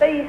23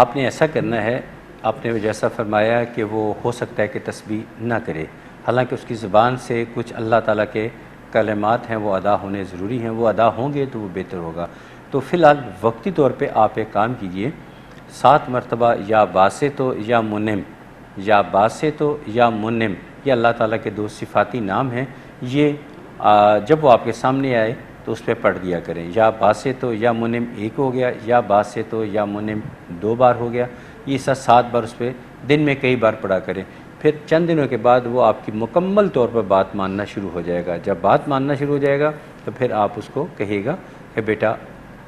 آپ نے ایسا کرنا ہے، آپ نے جیسا فرمایا کہ وہ ہو سکتا ہے کہ تسبیح نہ کرے، حالانکہ اس کی زبان سے کچھ اللہ تعالیٰ کے کلمات ہیں وہ ادا ہونے ضروری ہیں، وہ ادا ہوں گے تو وہ بہتر ہوگا۔ تو فی الحال وقتی طور پہ آپ ایک کام کیجئے، 7 مرتبہ یا باسط یا منم، یا باسط یا منم، یہ اللہ تعالیٰ کے 2 صفاتی نام ہیں، یہ جب وہ آپ کے سامنے آئے تو اس پہ پڑھ دیا کریں، یا باسط یا منم 1 ہو گیا، یا باسط یا منم 2 بار ہو گیا، یہ 7 بار اس پہ دن میں کئی بار پڑھا کریں۔ پھر چند دنوں کے بعد وہ آپ کی مکمل طور پر بات ماننا شروع ہو جائے گا۔ جب بات ماننا شروع ہو جائے گا تو پھر آپ اس کو کہیے گا کہ بیٹا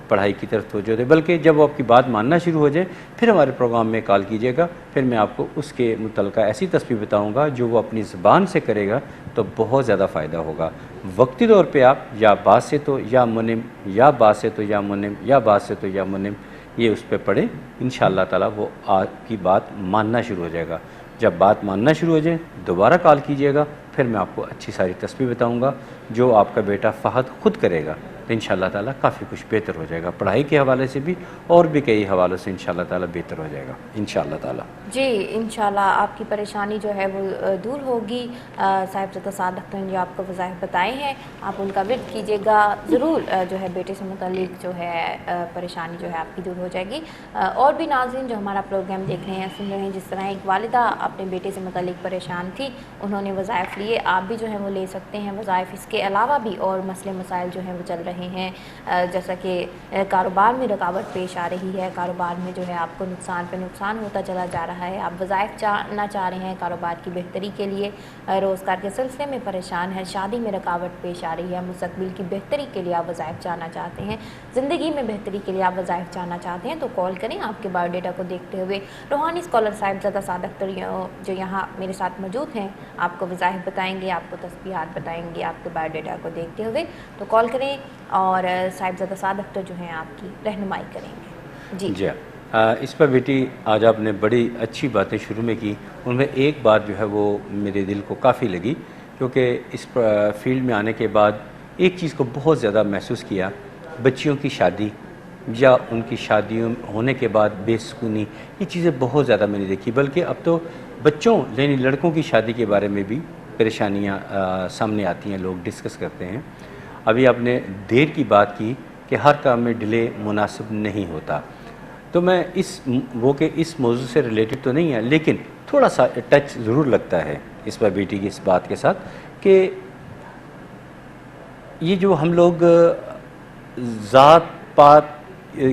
پڑھائی کی طرف توجہ دے، بلکہ جب وہ آپ کی بات ماننا شروع ہو جائے پھر ہمارے پروگرام میں کال کیجیے گا، پھر میں آپ کو اس کے متعلقہ ایسی تسبیح بتاؤں گا جو وہ اپنی زبان سے کرے گا تو بہت زیادہ فائدہ ہوگا۔ وقتی طور پہ آپ یا باسط یا منم، یا باسط یا منم، یا باسط یا منم یہ اس پہ پڑھیں، انشاءاللہ تعالیٰ وہ آپ کی بات ماننا شروع ہو جائے گا۔ جب بات ماننا شروع ہو جائے دوبارہ کال کیجیے گا، پھر میں آپ کو اچھی ساری تسبیح بتاؤں گا جو آپ کا بیٹا فہد خود کرے گا تو انشاءاللہ تعالیٰ کافی کچھ بہتر ہو جائے گا، پڑھائی کے حوالے سے بھی اور بھی کئی حوالوں سے انشاءاللہ تعالیٰ بہتر ہو جائے گا انشاءاللہ تعالیٰ۔ جی انشاءاللہ آپ کی پریشانی جو ہے وہ دور ہوگی۔ صاحبزادہ سعد اختر نے جو آپ کو وظائف بتائے ہیں آپ ان کا ورد کیجیے گا، ضرور جو ہے بیٹے سے متعلق جو ہے پریشانی جو ہے آپ کی دور ہو جائے گی۔ اور بھی ناظرین جو ہمارا پروگرام دیکھ رہے ہیں سن رہے ہیں، جس طرح ایک والدہ اپنے بیٹے سے متعلق پریشان تھی، انہوں نے وظائف لیے، آپ بھی جو ہے وہ لے سکتے ہیں وظائف۔ اس کے علاوہ بھی اور مسئلے مسائل جو ہیں وہ چل رہے ہیں، جیسا کہ کاروبار میں رکاوٹ پیش آ رہی ہے، کاروبار میں جو ہے آپ کو نقصان پہ نقصان ہوتا چلا جا رہا ہے، آپ وظائف چاہنا چاہ رہے ہیں کاروبار کی بہتری کے لیے، روزگار کے سلسلے میں پریشان ہے، شادی میں رکاوٹ پیش آ رہی ہے، مستقبل کی بہتری کے لیے آپ وظائف چاہنا چاہتے ہیں، زندگی میں بہتری کے لیے آپ وظائف چاہنا چاہتے ہیں تو کال کریں۔ آپ کے بایو ڈیٹا کو دیکھتے ہوئے روحانی اسکالر صاحبزادہ سعد اختر جو یہاں میرے ساتھ موجود ہیں آپ کو وظائف بتائیں گے، آپ کو تسبیحات بتائیں گے آپ کے بایو ڈیٹا کو دیکھتے ہوئے، تو کال کریں اور صاحبزادہ سعد اختر جو ہیں آپ کی رہنمائی کریں گے۔ جی اس پر بیٹی آج آپ نے بڑی اچھی باتیں شروع میں کی، ان میں ایک بات جو ہے وہ میرے دل کو کافی لگی، کیونکہ اس فیلڈ میں آنے کے بعد ایک چیز کو بہت زیادہ محسوس کیا، بچیوں کی شادی یا ان کی شادیوں ہونے کے بعد بے سکونی، یہ چیزیں بہت زیادہ میں نے دیکھی، بلکہ اب تو بچوں یعنی لڑکوں کی شادی کے بارے میں بھی پریشانیاں سامنے آتی ہیں، لوگ ڈسکس کرتے ہیں۔ ابھی آپ نے دیر کی بات کی کہ ہر کام میں ڈیلے مناسب نہیں ہوتا، تو میں اس موضوع سے ریلیٹڈ تو نہیں ہے لیکن تھوڑا سا ٹچ ضرور لگتا ہے اس پر بیٹی کی اس بات کے ساتھ کہ یہ جو ہم لوگ ذات پات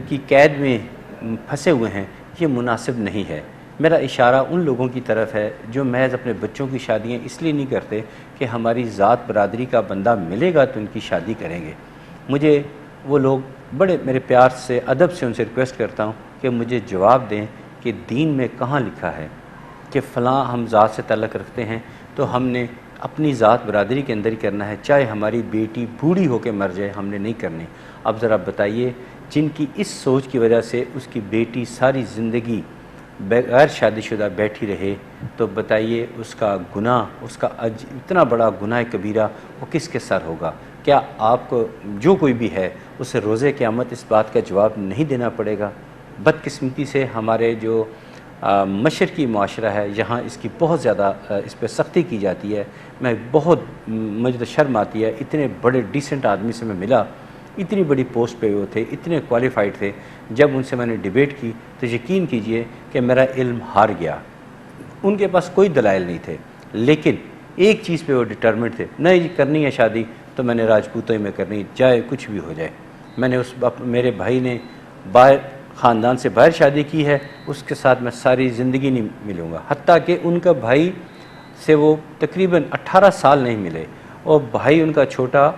کی قید میں پھنسے ہوئے ہیں یہ مناسب نہیں ہے۔ میرا اشارہ ان لوگوں کی طرف ہے جو محض اپنے بچوں کی شادیاں اس لیے نہیں کرتے کہ ہماری ذات برادری کا بندہ ملے گا تو ان کی شادی کریں گے۔ مجھے وہ لوگ بڑے میرے پیار سے ادب سے ان سے ریکویسٹ کرتا ہوں کہ مجھے جواب دیں کہ دین میں کہاں لکھا ہے کہ فلاں ہم ذات سے تعلق رکھتے ہیں تو ہم نے اپنی ذات برادری کے اندر ہی کرنا ہے، چاہے ہماری بیٹی بوڑھی ہو کے مر جائے ہم نے نہیں کرنی۔ اب ذرا بتائیے جن کی اس سوچ کی وجہ سے اس کی بیٹی ساری زندگی بغیر شادی شدہ بیٹھی رہے تو بتائیے اس کا گناہ، اس کا اتنا بڑا گناہ کبیرہ وہ کس کے سر ہوگا؟ کیا آپ کو جو کوئی بھی ہے اسے روزے قیامت اس بات کا جواب نہیں دینا پڑے گا؟ بدقسمتی سے ہمارے جو مشرقی معاشرہ ہے یہاں اس کی بہت زیادہ اس پہ سختی کی جاتی ہے۔ مجھے تو شرم آتی ہے، اتنے بڑے ڈیسنٹ آدمی سے میں ملا، اتنی بڑی پوسٹ پہ وہ تھے، اتنے کوالیفائڈ تھے، جب ان سے میں نے ڈیبیٹ کی تو یقین کیجئے کہ میرا علم ہار گیا۔ ان کے پاس کوئی دلائل نہیں تھے لیکن ایک چیز پہ وہ ڈٹرمنٹ تھے، نہیں کرنی ہے شادی تو میں نے راجپوتوں میں کرنی، چاہے کچھ بھی ہو جائے۔ میں نے میرے بھائی نے باہر خاندان سے باہر شادی کی ہے، اس کے ساتھ میں ساری زندگی نہیں ملوں گا، حتیٰ کہ ان کا بھائی سے وہ تقریباً 18 سال نہیں ملے، اور بھائی ان کا چھوٹا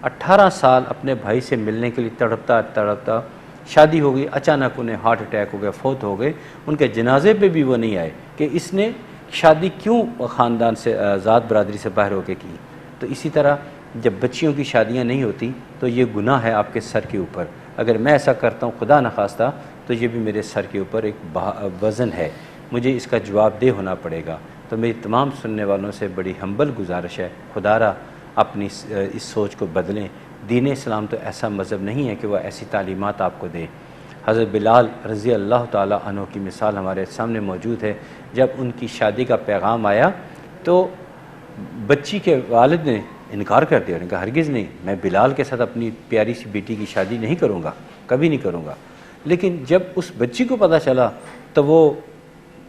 18 سال اپنے بھائی سے ملنے کے لیے تڑپتا شادی ہو گئی، اچانک انہیں ہارٹ اٹیک ہو گیا، فوت ہو گئے۔ ان کے جنازے پہ بھی وہ نہیں آئے کہ اس نے شادی کیوں خاندان سے ذات برادری سے باہر ہو کے کی۔ تو اسی طرح جب بچیوں کی شادیاں نہیں ہوتی تو یہ گناہ ہے آپ کے سر کے اوپر، اگر میں ایسا کرتا ہوں خدا نخواستہ تو یہ بھی میرے سر کے اوپر ایک وزن ہے، مجھے اس کا جواب دہ ہونا پڑے گا۔ تو میری تمام سننے والوں سے بڑی ہمبل گزارش ہے، خدا را اپنی اس سوچ کو بدلیں۔ دین اسلام تو ایسا مذہب نہیں ہے کہ وہ ایسی تعلیمات آپ کو دے۔ حضرت بلال رضی اللہ تعالیٰ عنہ کی مثال ہمارے سامنے موجود ہے۔ جب ان کی شادی کا پیغام آیا تو بچی کے والد نے انکار کر دیا، انہوں نے کہا ہرگز نہیں، میں بلال کے ساتھ اپنی پیاری سی بیٹی کی شادی نہیں کروں گا، کبھی نہیں کروں گا۔ لیکن جب اس بچی کو پتہ چلا تو وہ،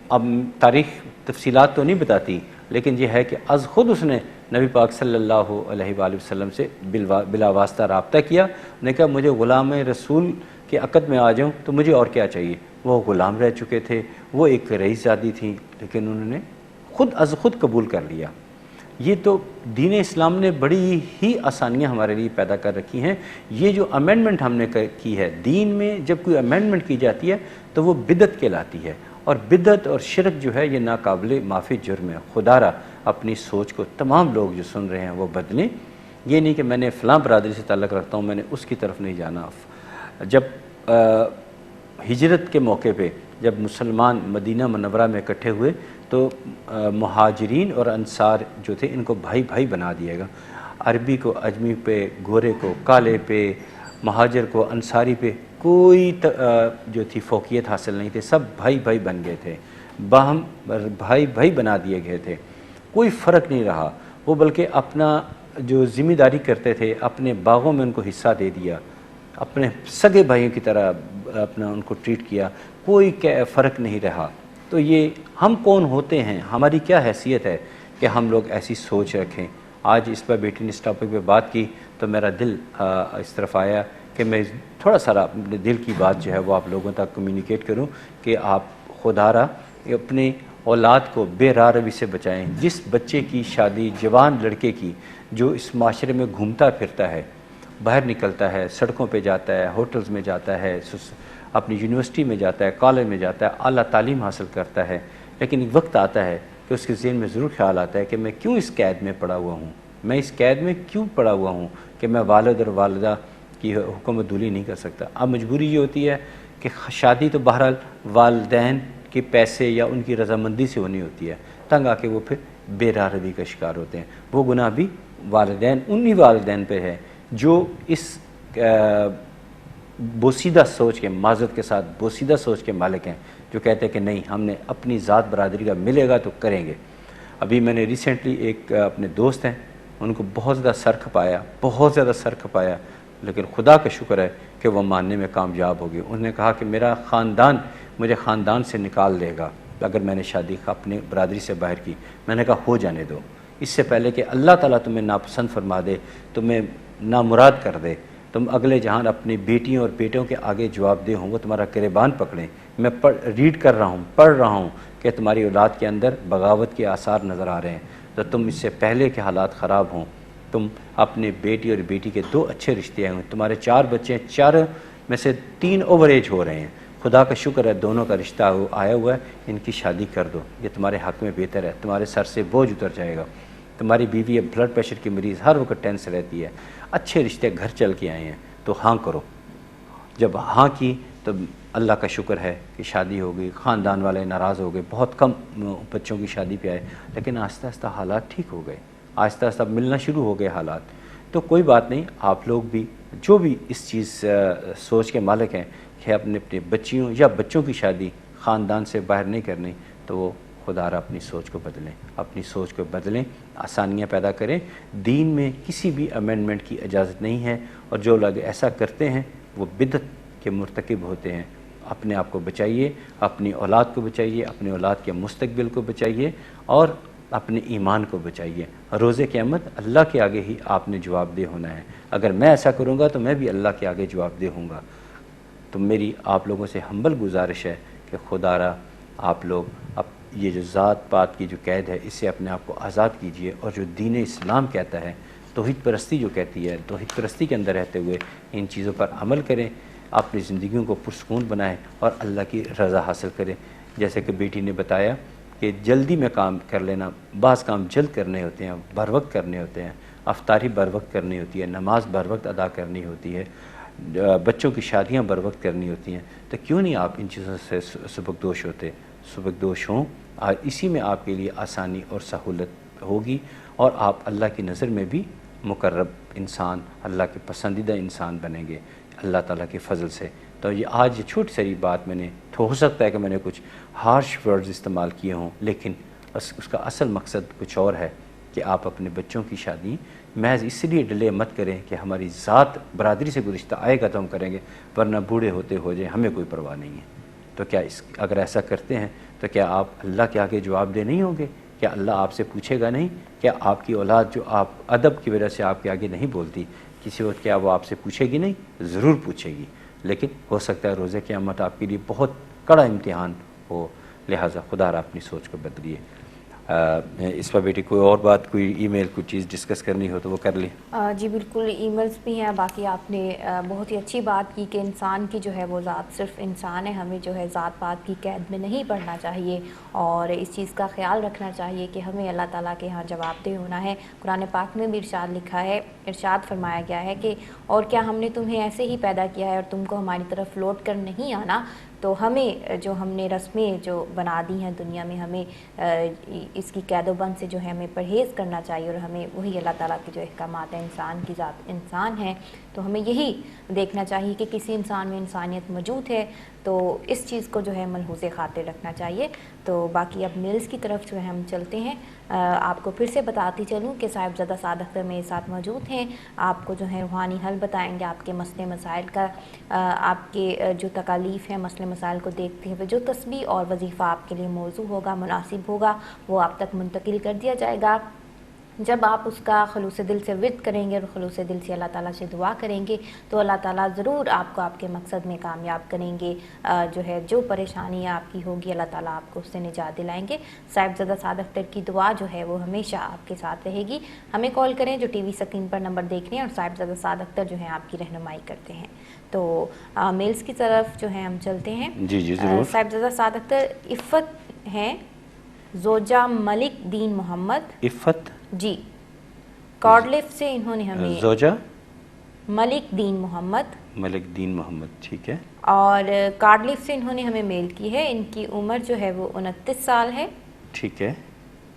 اب تاریخ تفصیلات تو نہیں بتاتی، لیکن یہ ہے کہ از خود اس نے نبی پاک صلی اللہ علیہ وآلہ وسلم سے بلا واسطہ رابطہ کیا، انہوں نے کہا مجھے غلام رسول کے عقد میں آ جاؤں تو مجھے اور کیا چاہیے۔ وہ غلام رہ چکے تھے، وہ ایک رئیس زادی تھیں، لیکن انہوں نے از خود قبول کر لیا۔ یہ تو دین اسلام نے بڑی ہی آسانیاں ہمارے لیے پیدا کر رکھی ہیں۔ یہ جو امینڈمنٹ ہم نے کی ہے، دین میں جب کوئی امینڈمنٹ کی جاتی ہے تو وہ بدعت کہلاتی ہے، اور بدعت اور شرک جو ہے یہ ناقابل معافی جرم ہے۔ خدا را اپنی سوچ کو تمام لوگ جو سن رہے ہیں وہ بدلیں۔ یہ نہیں کہ میں نے فلاں برادری سے تعلق رکھتا ہوں، میں نے اس کی طرف نہیں جانا۔ جب ہجرت کے موقع پہ جب مسلمان مدینہ منورہ میں اکٹھے ہوئے تو مہاجرین اور انصار جو تھے ان کو بھائی بھائی بنا دیا گا۔ عربی کو عجمی پہ، گورے کو کالے پہ، مہاجر کو انصاری پہ کوئی جو تھی فوقیت حاصل نہیں تھی، سب بھائی بھائی بن گئے تھے، باہم بھائی بھائی بنا دیے گئے تھے، کوئی فرق نہیں رہا۔ وہ بلکہ اپنا جو ذمہ داری کرتے تھے اپنے باغوں میں ان کو حصہ دے دیا، اپنے سگے بھائیوں کی طرح اپنا ان کو ٹریٹ کیا، کوئی فرق نہیں رہا۔ تو یہ ہم کون ہوتے ہیں، ہماری کیا حیثیت ہے کہ ہم لوگ ایسی سوچ رکھیں۔ آج اس پر بیٹی نے اس ٹاپک پہ بات کی تو میرا دل اس طرف آیا کہ میں تھوڑا سا اپنے دل کی بات جو ہے وہ آپ لوگوں تک کمیونیکیٹ کروں کہ آپ خدا را اپنے اولاد کو بے راہ روی سے بچائیں۔ جس بچے کی شادی، جوان لڑکے کی جو اس معاشرے میں گھومتا پھرتا ہے، باہر نکلتا ہے، سڑکوں پہ جاتا ہے، ہوٹلز میں جاتا ہے، اپنی یونیورسٹی میں جاتا ہے، کالج میں جاتا ہے، اعلیٰ تعلیم حاصل کرتا ہے، لیکن ایک وقت آتا ہے کہ اس کے ذہن میں ضرور خیال آتا ہے کہ میں کیوں اس قید میں پڑا ہوا ہوں، میں اس قید میں کیوں پڑا ہوا ہوں کہ میں والد اور والدہ کی حکم دولی نہیں کر سکتا۔ اب مجبوری یہ ہوتی ہے کہ شادی تو بہرحال والدین کے پیسے یا ان کی رضامندی سے ہونی ہوتی ہے، تنگ آ کے وہ پھر بے راہ روی کا شکار ہوتے ہیں۔ وہ گناہ بھی والدین، انہی والدین پہ ہے جو اس بوسیدہ سوچ کے، معذرت کے ساتھ بوسیدہ سوچ کے مالک ہیں، جو کہتے ہیں کہ نہیں ہم نے اپنی ذات برادری کا ملے گا تو کریں گے۔ ابھی میں نے ریسنٹلی ایک اپنے دوست ہیں، ان کو بہت زیادہ سر کھپایا، لیکن خدا کا شکر ہے کہ وہ ماننے میں کامیاب ہو گئے۔ انہوں نے کہا کہ میرا خاندان مجھے خاندان سے نکال دے گا اگر میں نے شادی اپنے برادری سے باہر کی۔ میں نے کہا ہو جانے دو، اس سے پہلے کہ اللہ تعالیٰ تمہیں ناپسند فرما دے، تمہیں نامراد کر دے، تم اگلے جہان اپنی بیٹیوں اور بیٹوں کے آگے جواب دہ ہوں، وہ تمہارا گریبان پکڑیں۔ میں ریڈ کر رہا ہوں، پڑھ رہا ہوں کہ تمہاری اولاد کے اندر بغاوت کے آثار نظر آ رہے ہیں، تو تم اس سے پہلے کہ حالات خراب ہوں تم اپنے بیٹی اور بیٹی کے 2 اچھے رشتے ہیں، تمہارے 4 بچے ہیں، 4 میں سے 3 اوور ایج ہو رہے ہیں، خدا کا شکر ہے دونوں کا رشتہ آیا ہوا ہے، ان کی شادی کر دو، یہ تمہارے حق میں بہتر ہے، تمہارے سر سے بوجھ اتر جائے گا۔ تمہاری بیوی بلڈ پریشر کی مریض، ہر وقت ٹینس رہتی ہے، اچھے رشتے گھر چل کے آئے ہیں، تو ہاں کرو۔ جب ہاں کی تو اللہ کا شکر ہے کہ شادی ہو گئی، خاندان والے ناراض ہو گئے، بہت کم بچوں کی شادی پہ آئے، لیکن آہستہ آہستہ حالات ٹھیک ہو گئے، آہستہ آہستہ ملنا شروع ہو گئے حالات۔ تو کوئی بات نہیں، آپ لوگ بھی جو بھی اس چیز سوچ کے مالک ہیں کہ اپنے بچیوں یا بچوں کی شادی خاندان سے باہر نہیں کرنی، تو وہ خدا را اپنی سوچ کو بدلیں، اپنی سوچ کو بدلیں، آسانیاں پیدا کریں۔ دین میں کسی بھی امینڈمنٹ کی اجازت نہیں ہے، اور جو لوگ ایسا کرتے ہیں وہ بدعت کے مرتکب ہوتے ہیں۔ اپنے آپ کو بچائیے، اپنی اولاد کو بچائیے، اپنی اولاد کے مستقبل کو بچائیے، اور اپنے ایمان کو بچائیے۔ روز قیامت اللہ کے آگے ہی آپ نے جواب دہ ہونا ہے۔ اگر میں ایسا کروں گا تو میں بھی اللہ کے آگے جواب دہ ہوں گا۔ تو میری آپ لوگوں سے ہمبل گزارش ہے کہ خدا را آپ لوگ اب یہ جو ذات پات کی جو قید ہے اس سے اپنے آپ کو آزاد کیجئے، اور جو دین اسلام کہتا ہے، توحید پرستی جو کہتی ہے، توحید پرستی کے اندر رہتے ہوئے ان چیزوں پر عمل کریں، اپنی زندگیوں کو پرسکون بنائیں اور اللہ کی رضا حاصل کریں۔ جیسے کہ بیٹی نے بتایا کہ جلدی میں کام کر لینا، بعض کام جلد کرنے ہوتے ہیں، بر وقت کرنے ہوتے ہیں، افطاری بر وقت کرنی ہوتی ہے، نماز بر وقت ادا کرنی ہوتی ہے، بچوں کی شادیاں بر وقت کرنی ہوتی ہیں، تو کیوں نہیں آپ ان چیزوں سے سبکدوش ہوں؟ اسی میں آپ کے لیے آسانی اور سہولت ہوگی، اور آپ اللہ کی نظر میں بھی مقرب انسان، اللہ کے پسندیدہ انسان بنیں گے۔ اللہ تعالیٰ کے فضل سے. تو یہ آج یہ چھوٹی سی بات میں نے تو ہو سکتا ہے کہ میں نے کچھ ہارش ورڈز استعمال کیے ہوں، لیکن اس کا اصل مقصد کچھ اور ہے کہ آپ اپنے بچوں کی شادی محض اس لیے ڈیلے مت کریں کہ ہماری ذات برادری سے کوئی رشتہ آئے گا تو ہم کریں گے، ورنہ بوڑھے ہوتے ہو جائیں ہمیں کوئی پرواہ نہیں ہے. تو کیا اگر ایسا کرتے ہیں تو کیا آپ اللہ کے آگے جواب دہ نہیں ہوں گے؟ کیا اللہ آپ سے پوچھے گا نہیں؟ کیا آپ کی اولاد جو آپ ادب کی وجہ سے آپ کے آگے نہیں بولتی، کسی وقت کیا وہ آپ سے پوچھے گی نہیں؟ ضرور پوچھے گی، لیکن ہو سکتا ہے روز قیامت آپ کے لیے بہت کڑا امتحان ہو. لہٰذا خدا را اپنی سوچ کو بدلیے. اس پر بیٹی کوئی اور بات، کوئی ای میل، کوئی چیز ڈسکس کرنی ہو تو وہ کر لیں. جی بالکل، ای میلز بھی ہیں. باقی آپ نے بہت ہی اچھی بات کی کہ انسان کی جو ہے وہ ذات صرف انسان ہے، ہمیں جو ہے ذات پات کی قید میں نہیں پڑنا چاہیے اور اس چیز کا خیال رکھنا چاہیے کہ ہمیں اللہ تعالیٰ کے ہاں جواب دہ ہونا ہے. قرآن پاک میں بھی ارشاد فرمایا گیا ہے کہ اور کیا ہم نے تمہیں ایسے ہی پیدا کیا ہے اور تم کو ہماری طرف لوٹ کر نہیں آنا. تو ہمیں جو ہم نے رسمیں جو بنا دی ہیں دنیا میں، ہمیں اس کی قید و بند سے جو ہے ہمیں پرہیز کرنا چاہیے اور ہمیں وہی اللہ تعالیٰ کے جو احکامات ہیں، انسان کی ذات انسان ہے تو ہمیں یہی دیکھنا چاہیے کہ کسی انسان میں انسانیت موجود ہے تو اس چیز کو جو ہے ملحوظ خاطر رکھنا چاہیے. تو باقی اب میلز کی طرف جو ہے ہم چلتے ہیں. آپ کو پھر سے بتاتی چلوں کہ صاحبزادہ سعد اختر میرے ساتھ موجود ہیں. آپ کو جو ہے روحانی حل بتائیں گے آپ کے مسئلے مسائل کا. آپ کے جو تکالیف ہیں، مسئلے مسائل کو دیکھتے ہوئے جو تسبیح اور وظیفہ آپ کے لیے موضوع ہوگا، مناسب ہوگا، وہ آپ تک منتقل کر دیا جائے گا. جب آپ اس کا خلوص دل سے ورد کریں گے اور خلوص دل سے اللہ تعالیٰ سے دعا کریں گے تو اللہ تعالیٰ ضرور آپ کو آپ کے مقصد میں کامیاب کریں گے. جو ہے جو پریشانی آپ کی ہوگی اللہ تعالیٰ آپ کو اس سے نجات دلائیں گے. صاحبزادہ سعد اختر کی دعا جو ہے وہ ہمیشہ آپ کے ساتھ رہے گی. ہمیں کال کریں جو ٹی وی اسکرین پر نمبر دیکھ رہے ہیں اور صاحبزادہ سعد اختر جو ہیں آپ کی رہنمائی کرتے ہیں. تو میلز کی طرف جو ہے ہم چلتے ہیں. جی ضرور. صاحبزادہ سعد اختر عفت ہیں، زوجہ ملک دین محمد. عفت جی، کارڈلف سے انہوں نے ہمیں زوجہ ملک دین محمد. ملک دین محمد، ٹھیک ہے. اور کارڈلف سے انہوں نے ہمیں میل کی ہے. ان کی عمر جو ہے وہ 29 سال ہے. ٹھیک ہے.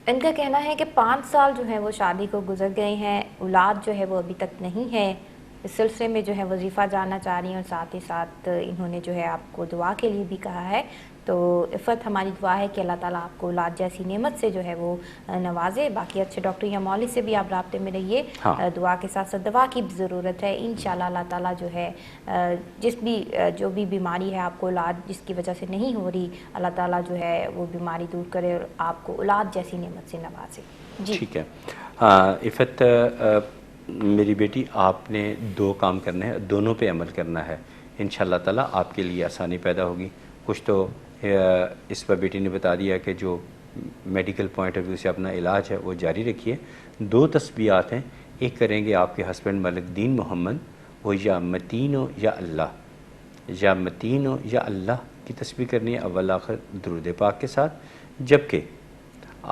ان کا کہنا ہے کہ 5 سال جو ہے وہ شادی کو گزر گئے ہیں، اولاد جو ہے وہ ابھی تک نہیں ہے. اس سلسلے میں جو ہے وظیفہ جاننا چاہ رہی ہیں اور ساتھ ہی ساتھ انہوں نے جو ہے آپ کو دعا کے لیے بھی کہا ہے. تو عفت ہماری دعا ہے کہ اللہ تعالیٰ آپ کو اولاد جیسی نعمت سے جو ہے وہ نوازے. باقی اچھے ڈاکٹر یا مولوی سے بھی آپ رابطے میں رہیے. دعا کے ساتھ ساتھ دوا کی بھی ضرورت ہے. انشاءاللہ اللہ تعالیٰ جو ہے جو بھی بیماری ہے آپ کو اولاد جس کی وجہ سے نہیں ہو رہی، اللہ تعالیٰ جو ہے وہ بیماری دور کرے اور آپ کو اولاد جیسی نعمت سے نوازے. جی ٹھیک ہے. عفت میری بیٹی، آپ نے 2 کام کرنے ہیں، دونوں پہ عمل کرنا ہے. انشاءاللہ تعالیٰ آپ کے لیے آسانی پیدا ہوگی. کچھ تو اس پر بیٹی نے بتا دیا کہ جو میڈیکل پوائنٹ آف ویو سے اپنا علاج ہے وہ جاری رکھیے. 2 تسبیحات ہیں. ایک کریں گے آپ کے ہسبینڈ ملک دین محمد، وہ یا متینو یا اللہ، یا متینو یا اللہ کی تسبیح کرنی ہے اول آخر درود پاک کے ساتھ. جبکہ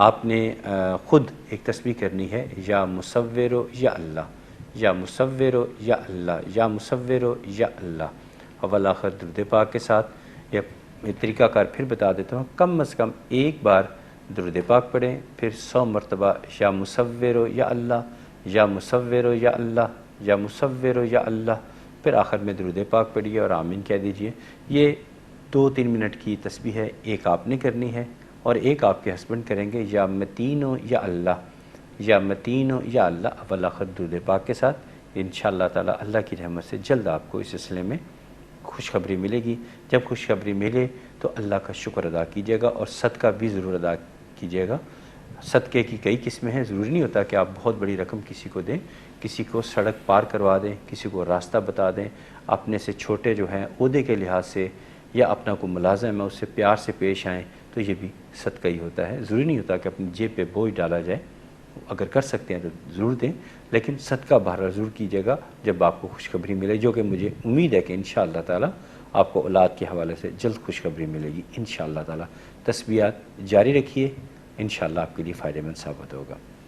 آپ نے خود ایک تسبیح کرنی ہے یا مصورو یا اللہ، یا مصورو یا اللہ، یا مصورو یا اللہ اول آخر درود پاک کے ساتھ. یہ طریقہ کار پھر بتا دیتا ہوں. کم از کم ایک بار درود پاک پڑھیں، پھر 100 مرتبہ یا مصورو یا اللہ، یا مصورو یا اللہ، یا مصورو یا اللہ، پھر آخر میں درود پاک پڑھیے اور آمین کہہ دیجئے. یہ 2-3 منٹ کی تسبیح ہے. ایک آپ نے کرنی ہے اور ایک آپ کے ہسبینڈ کریں گے یا متینو یا اللہ، یا متینو یا اللہ اول آخر درود پاک کے ساتھ. انشاءاللہ تعالی اللہ کی رحمت سے جلد آپ کو اس سلسلے میں خوشخبری ملے گی. جب خوشخبری ملے تو اللہ کا شکر ادا کیجیے گا اور صدقہ بھی ضرور ادا کیجیے گا. صدقے کی کئی قسمیں ہیں. ضروری نہیں ہوتا کہ آپ بہت بڑی رقم کسی کو دیں. کسی کو سڑک پار کروا دیں، کسی کو راستہ بتا دیں، اپنے سے چھوٹے جو ہیں عہدے کے لحاظ سے یا اپنا کو ملازم ہے اس سے پیار سے پیش آئیں تو یہ بھی صدقہ ہی ہوتا ہے. ضروری نہیں ہوتا کہ اپنی جیب پہ بوجھ ڈالا جائے. اگر کر سکتے ہیں تو ضرور دیں، لیکن صدقہ بہرحال ضرور کیجیے گا جب آپ کو خوشخبری ملے، جو کہ مجھے امید ہے کہ انشاءاللہ تعالی آپ کو اولاد کے حوالے سے جلد خوشخبری ملے گی انشاءاللہ تعالی. تسبیحات جاری رکھیے، انشاءاللہ آپ کے لیے فائدہ مند ثابت ہوگا.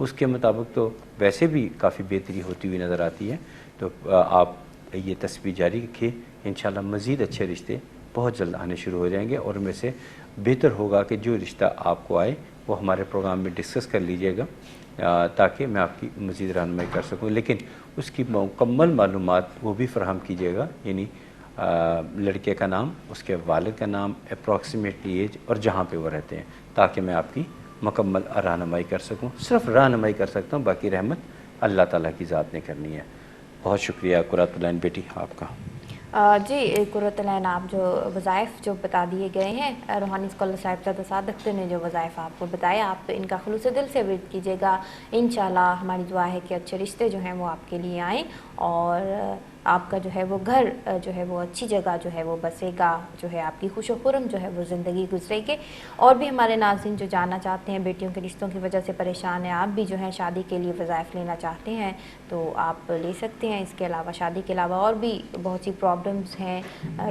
اس کے مطابق تو ویسے بھی کافی بہتری ہوتی ہوئی نظر آتی ہے. تو آپ یہ تسبیح جاری رکھیے، انشاءاللہ مزید اچھے رشتے بہت جلد آنے شروع ہو جائیں گے، اور ان میں سے بہتر ہوگا کہ جو رشتہ آپ کو آئے وہ ہمارے پروگرام میں ڈسکس کر لیجئے گا تاکہ میں آپ کی مزید رہنمائی کر سکوں. لیکن اس کی مکمل معلومات وہ بھی فراہم کیجیے گا، یعنی لڑکے کا نام، اس کے والد کا نام، اپروکسیمیٹلی ایج اور جہاں پہ وہ رہتے ہیں، تاکہ میں آپ کی مکمل رہنمائی کر سکوں. صرف رہنمائی کر سکتا ہوں، باقی رحمت اللہ تعالیٰ کی ذات نے کرنی ہے. بہت شکریہ قرۃ العین بیٹی آپ کا. جی قرۃ العین، آپ جو وظائف جو بتا دیے گئے ہیں، روحانی اسکالر صاحبزادہ سعد اختر نے جو وظائف آپ کو بتائے، آپ ان کا خلوص دل سے ورد کیجیے گا. انشاءاللہ ہماری دعا ہے کہ اچھے رشتے جو ہیں وہ آپ کے لیے آئیں، اور آپ کا جو ہے وہ گھر جو ہے وہ اچھی جگہ جو ہے وہ بسے گا، جو ہے آپ کی خوش و خرم جو ہے وہ زندگی گزرے گی. اور بھی ہمارے ناظرین جو جاننا چاہتے ہیں، بیٹیوں کے رشتوں کی وجہ سے پریشان ہیں، آپ بھی جو ہیں شادی کے لیے وظائف لینا چاہتے ہیں تو آپ لے سکتے ہیں. اس کے علاوہ شادی کے علاوہ اور بھی بہت سی پرابلمز ہیں،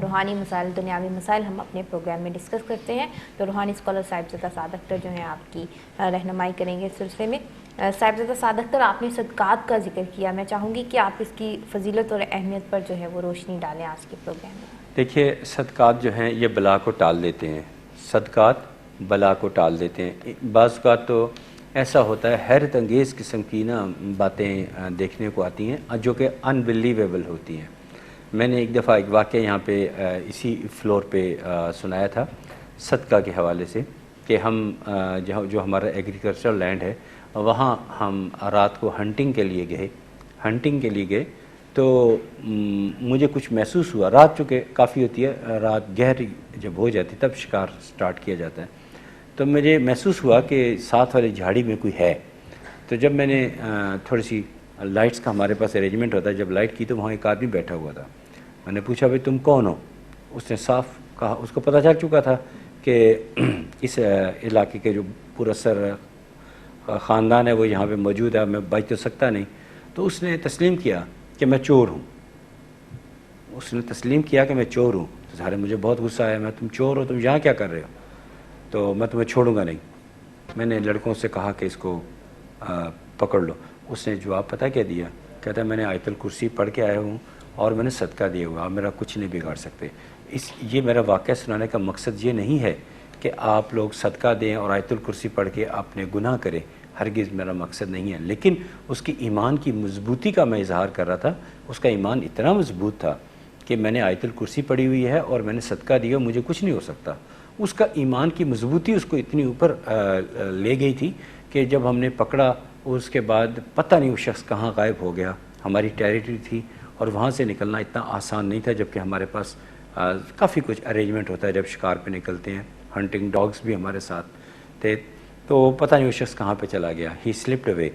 روحانی مسائل، دنیاوی مسائل ہم اپنے پروگرام میں ڈسکس کرتے ہیں. تو روحانی اسکالر صاحبزادہ سعد اختر جو ہیں آپ کی رہنمائی کریں گے اس سلسلے میں. صاحبزادہ سعد اختر، آپ نے صدقات کا ذکر کیا، میں چاہوں گی کہ آپ اس کی فضیلت اور اہمیت پر جو ہے وہ روشنی ڈالیں آج کے پروگرام میں. دیکھیے، صدقات جو ہیں یہ بلا کو ٹال دیتے ہیں، صدقات بلا کو ٹال دیتے ہیں. بعض اوقات تو ایسا ہوتا ہے، حیرت انگیز قسم کی باتیں دیکھنے کو آتی ہیں جو کہ انبلیویبل ہوتی ہیں. میں نے ایک دفعہ ایک واقعہ یہاں پہ اسی فلور پہ سنایا تھا صدقہ کے حوالے سے، کہ ہم جو ہمارا ایگریکلچرل لینڈ ہے وہاں ہم رات کو ہنٹنگ کے لیے گئے تو مجھے کچھ محسوس ہوا. رات چونکہ کافی ہوتی ہے، رات گہری جب ہو جاتی تب شکار سٹارٹ کیا جاتا ہے، تو مجھے محسوس ہوا کہ ساتھ والی جھاڑی میں کوئی ہے. تو جب میں نے تھوڑی سی لائٹس کا ہمارے پاس ارینجمنٹ ہوتا ہے، جب لائٹ کی تو وہاں ایک آدمی بیٹھا ہوا تھا. میں نے پوچھا بھائی تم کون ہو؟ اس نے صاف کہا، اس کو پتہ چل چکا تھا کہ اس علاقے کے جو پراسر خاندان ہے وہ یہاں پہ موجود ہے، میں بچ تو سکتا نہیں. تو اس نے تسلیم کیا کہ میں چور ہوں. تو سارے مجھے بہت غصہ آیا، میں تم چور ہو، تم یہاں کیا کر رہے ہو؟ تو میں تمہیں چھوڑوں گا نہیں. میں نے لڑکوں سے کہا کہ اس کو پکڑ لو. اس نے جواب پتہ کیا دیا؟ کہتا ہے میں نے آیت الکرسی پڑھ کے آیا ہوں اور میں نے صدقہ دیا ہوا، آپ میرا کچھ نہیں بگاڑ سکتے. یہ میرا واقعہ سنانے کا مقصد یہ نہیں ہے کہ آپ لوگ صدقہ دیں اور آیت الکرسی پڑھ کے اپنے گناہ کریں، ہرگز میرا مقصد نہیں ہے. لیکن اس کی ایمان کی مضبوطی کا میں اظہار کر رہا تھا. اس کا ایمان اتنا مضبوط تھا کہ میں نے آیت الکرسی پڑھی ہوئی ہے اور میں نے صدقہ دیا، مجھے کچھ نہیں ہو سکتا. اس کا ایمان کی مضبوطی اس کو اتنی اوپر لے گئی تھی کہ جب ہم نے پکڑا اس کے بعد پتہ نہیں وہ شخص کہاں غائب ہو گیا. ہماری ٹیریٹری تھی اور وہاں سے نکلنا اتنا آسان نہیں تھا، جبکہ ہمارے پاس کافی کچھ ارینجمنٹ ہوتا ہے جب شکار پہ نکلتے ہیں. ہنٹنگ ڈاگز بھی ہمارے ساتھ تھے. تو پتہ نہیں وہ شخص کہاں پہ چلا گیا. ہی سلپڈ اوے